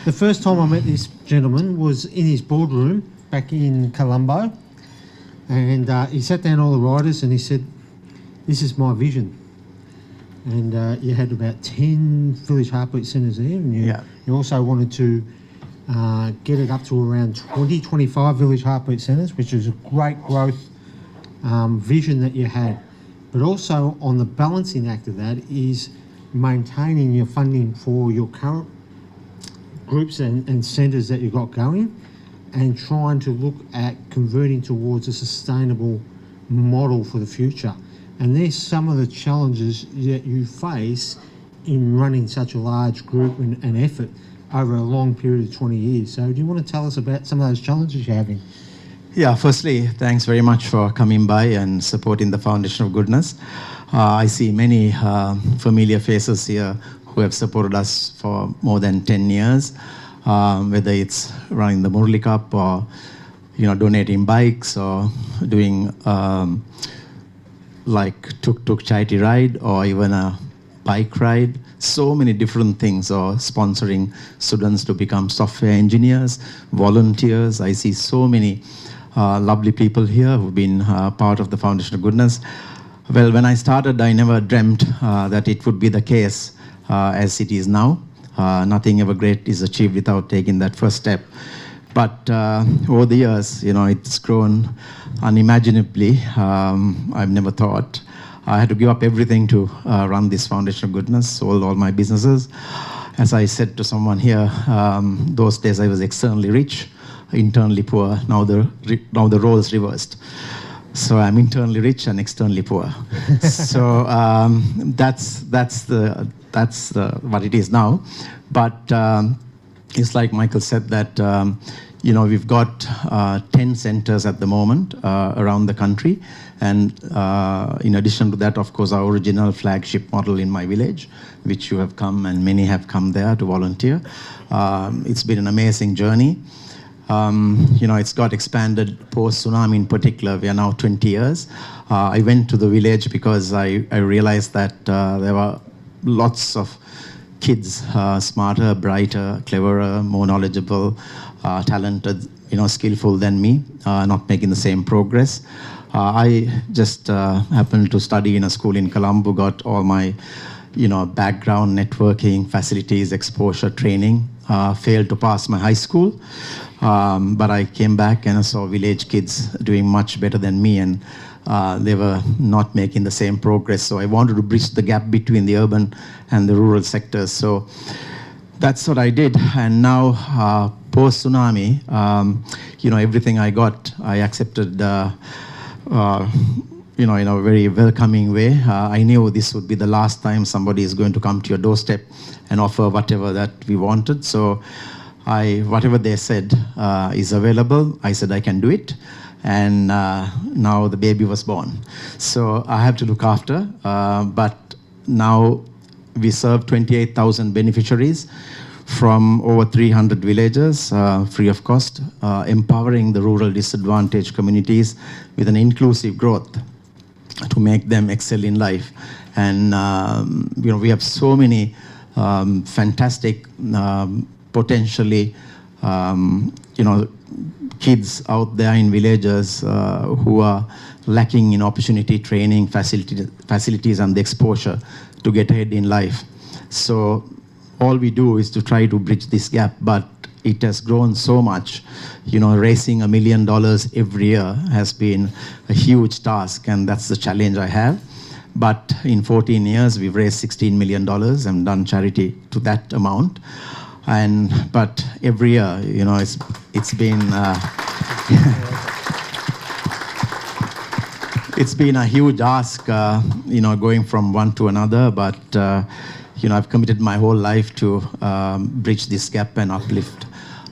The first time I met this gentleman was in his boardroom back in Colombo, and he sat down all the riders and he said, "This is my vision." And you had about 10 village heartbeat centres there, and you also wanted to get it up to around 25 village heartbeat centres, which is a great growth vision that you had. But also on the balancing act of that is maintaining your funding for your current groups and centres that you've got going, and trying to look at converting towards a sustainable model for the future. And there's some of the challenges that you face in running such a large group and effort over a long period of 20 years. So do you want to tell us about some of those challenges you're having? Yeah, firstly, thanks very much for coming by and supporting the Foundation of Goodness. I see many familiar faces here who have supported us for more than 10 years, whether it's running the Murli Cup or donating bikes or doing like Tuk Tuk charity ride or even a bike ride. So many different things, or sponsoring students to become software engineers, volunteers. I see so many lovely people here who've been part of the Foundation of Goodness. Well, when I started, I never dreamt that it would be the case as it is now. Nothing ever great is achieved without taking that first step. But over the years, it's grown unimaginably. I've never thought. I had to give up everything to run this Foundation of Goodness, sold all my businesses. As I said to someone here, those days I was externally rich, internally poor. Now the roles reversed. So I'm internally rich and externally poor. So that's what it is now. But it's like Michael said that we've got 10 centers at the moment around the country. And in addition to that, of course, our original flagship model in my village, which you have come and many have come there to volunteer. It's been an amazing journey. It's got expanded post-tsunami in particular. We are now 20 years. I went to the village because I realized that there were lots of kids, smarter, brighter, cleverer, more knowledgeable, talented, skillful than me, not making the same progress. I just happened to study in a school in Colombo, got all my, background, networking, facilities, exposure, training. Failed to pass my high school, but I came back and I saw village kids doing much better than me, and they were not making the same progress. So I wanted to bridge the gap between the urban and the rural sectors. So that's what I did. And now, post-tsunami, everything I got, I accepted, in a very welcoming way. I knew this would be the last time somebody is going to come to your doorstep and offer whatever that we wanted. So whatever they said is available. I said I can do it. And now the baby was born. So I have to look after. But now we serve 28,000 beneficiaries from over 300 villages, free of cost, empowering the rural disadvantaged communities with an inclusive growth to make them excel in life. And we have so many fantastic, potentially, kids out there in villages who are lacking in opportunity, training, facilities, and the exposure to get ahead in life. So all we do is to try to bridge this gap, but it has grown so much. Raising $1 million every year has been a huge task, and that's the challenge I have. But in 14 years, we've raised $16 million and done charity to that amount. But every year, it's been it's been a huge ask, going from one to another. But I've committed my whole life to bridge this gap and uplift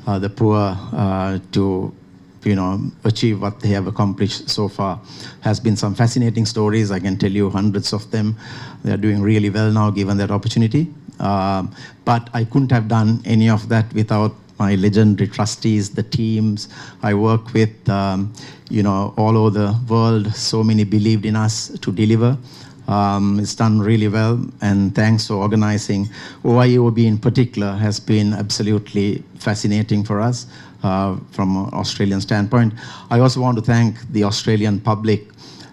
the poor to achieve what they have accomplished so far. Has been some fascinating stories. I can tell you hundreds of them. They're doing really well now, given that opportunity. But I couldn't have done any of that without my legendary trustees, the teams I work with, all over the world. So many believed in us to deliver. It's done really well, and thanks for organizing. OIOB in particular has been absolutely fascinating for us from an Australian standpoint. I also want to thank the Australian public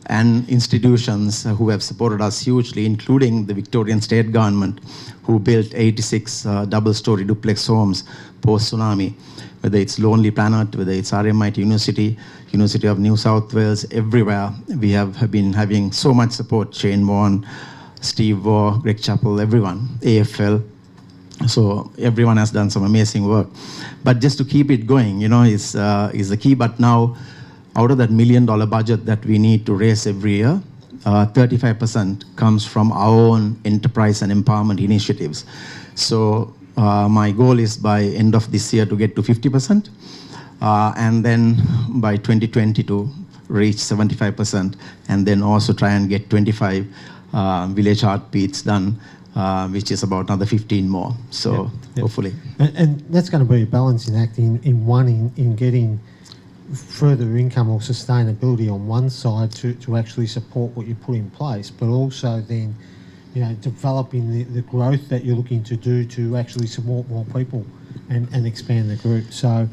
and institutions who have supported us hugely, including the Victorian State Government, who built 86 double-story duplex homes post-tsunami, whether it's Lonely Planet, whether it's RMIT University, University of New South Wales, everywhere. We have been having so much support. Shane Vaughan, Steve Waugh, Greg Chappell, everyone, AFL. So everyone has done some amazing work. But just to keep it going, is the key. But now, out of that $1 million budget that we need to raise every year, 35% comes from our own enterprise and empowerment initiatives. So my goal is by end of this year to get to 50%, and then by 2020 to reach 75%, and then also try and get 25 village heartbeats done, which is about another 15 more. So hopefully. And that's going to be a balancing act in getting further income or sustainability on one side to actually support what you put in place, but also then, developing the growth that you're looking to do to actually support more people and expand the group. So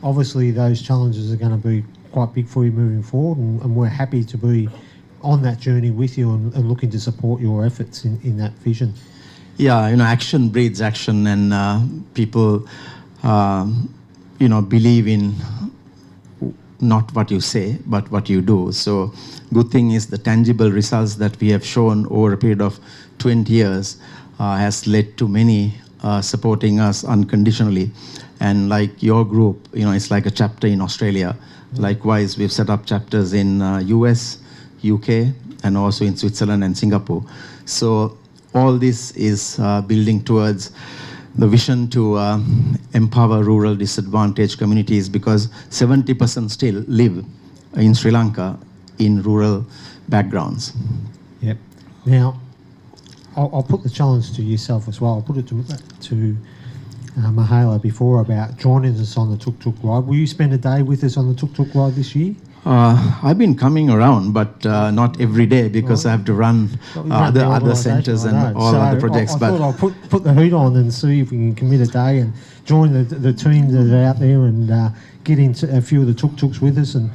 obviously those challenges are going to be quite big for you moving forward, and we're happy to be on that journey with you and looking to support your efforts in that vision. Yeah, action breeds action, and people, believe in not what you say, but what you do. So good thing is the tangible results that we have shown over a period of 20 years has led to many supporting us unconditionally. And like your group, it's like a chapter in Australia. Likewise, we've set up chapters in US, UK, and also in Switzerland and Singapore. So all this is building towards the vision to empower rural disadvantaged communities, because 70% still live in Sri Lanka in rural backgrounds. Yep. Now, I'll put the challenge to yourself as well. I'll put it to Mihaela before about joining us on the Tuk Tuk ride. Will you spend a day with us on the Tuk Tuk ride this year? I've been coming around, but not every day, because I have to run other centres and all other projects. I thought I'll put the hood on and see if we can commit a day and join the team that are out there and get into a few of the tuk-tuks with us and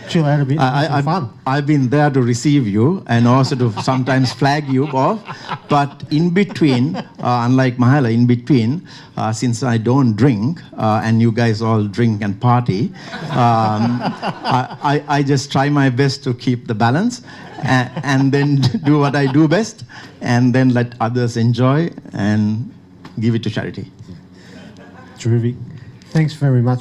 chill out a bit. Have fun. I've been there to receive you and also to sometimes flag you off. But in between, unlike Mihaela, in between, since I don't drink and you guys all drink and party, I just try my best to keep the balance and then do what I do best, and then let others enjoy and give it to charity. Terrific. Thanks very much.